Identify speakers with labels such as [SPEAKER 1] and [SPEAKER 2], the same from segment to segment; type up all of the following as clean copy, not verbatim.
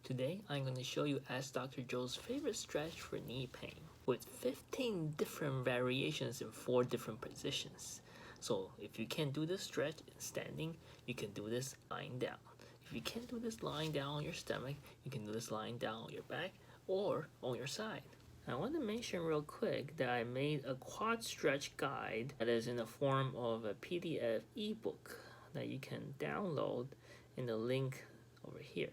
[SPEAKER 1] Today, I'm going to show you Ask Dr. Joe's favorite stretch for knee pain with 15 different variations in 4 different positions. So if you can't do this stretch in standing, you can do this lying down. If you can't do this lying down on your stomach, you can do this lying down on your back or on your side. I want to mention real quick that I made a quad stretch guide that is in the form of a PDF ebook that you can download in the link over here.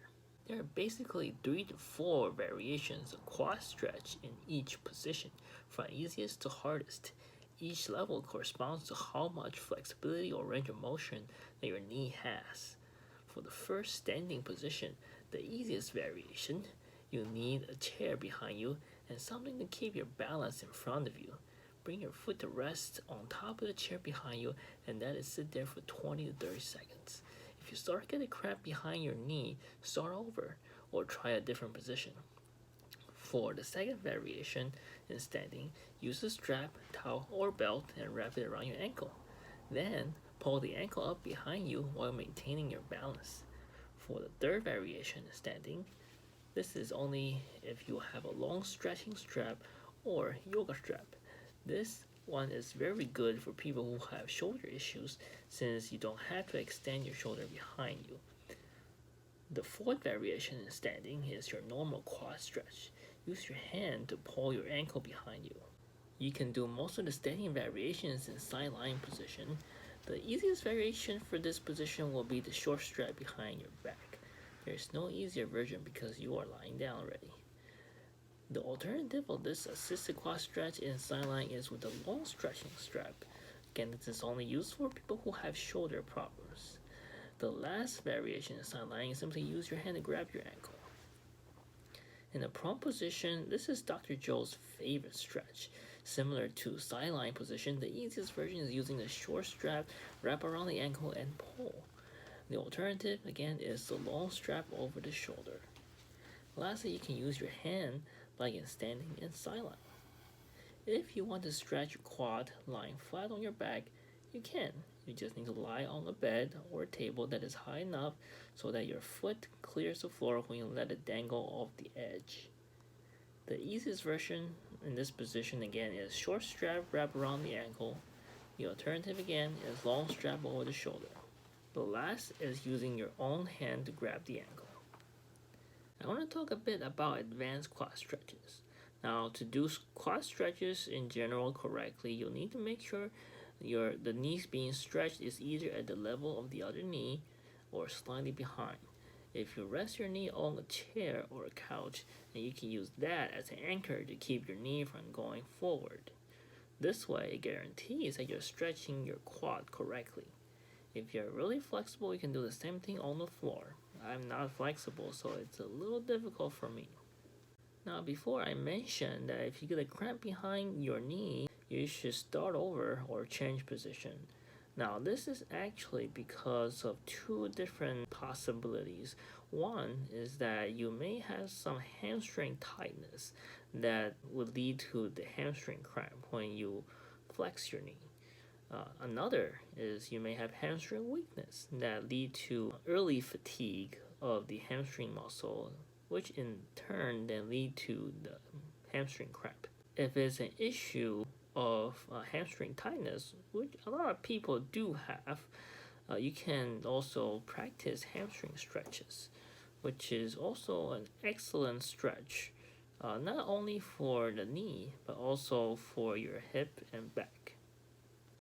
[SPEAKER 1] There are basically 3 to 4 variations of quad stretch in each position, from easiest to hardest. Each level corresponds to how much flexibility or range of motion that your knee has. For the first standing position, the easiest variation, you need a chair behind you and something to keep your balance in front of you. Bring your foot to rest on top of the chair behind you and let it sit there for 20 to 30 seconds. If you start getting cramp behind your knee, start over or try a different position. For the second variation in standing, use a strap, towel, or belt and wrap it around your ankle. Then pull the ankle up behind you while maintaining your balance. For the third variation in standing, this is only if you have a long stretching strap or yoga strap. This one is very good for people who have shoulder issues since you don't have to extend your shoulder behind you. The fourth variation in standing is your normal quad stretch. Use your hand to pull your ankle behind you. You can do most of the standing variations in side lying position. The easiest variation for this position will be the short strap behind your back. There is no easier version because you are lying down already. The alternative of this assisted quad stretch in side lying is with a long stretching strap. Again, this is only used for people who have shoulder problems. The last variation in side lying is simply use your hand to grab your ankle. In the prone position, this is Dr. Joe's favorite stretch. Similar to side lying position, the easiest version is using the short strap, wrap around the ankle, and pull. The alternative, again, is the long strap over the shoulder. Lastly, you can use your hand like in standing and side lying. If you want to stretch your quad lying flat on your back, you can. You just need to lie on a bed or a table that is high enough so that your foot clears the floor when you let it dangle off the edge. The easiest version in this position again is short strap wrap around the ankle. The alternative again is long strap over the shoulder. The last is using your own hand to grab the ankle. I want to talk a bit about advanced quad stretches. Now, to do quad stretches in general correctly, you'll need to make sure the knee being stretched is either at the level of the other knee or slightly behind. If you rest your knee on a chair or a couch, then you can use that as an anchor to keep your knee from going forward. This way, it guarantees that you're stretching your quad correctly. If you're really flexible, you can do the same thing on the floor. I'm not flexible, so it's a little difficult for me. Now, before I mention that if you get a cramp behind your knee, you should start over or change position. Now, this is actually because of 2 different possibilities. One is that you may have some hamstring tightness that would lead to the hamstring cramp when you flex your knee. Another is you may have hamstring weakness that lead to early fatigue of the hamstring muscle, which in turn then lead to the hamstring cramp. If it's an issue of hamstring tightness, which a lot of people do have, you can also practice hamstring stretches, which is also an excellent stretch, not only for the knee, but also for your hip and back.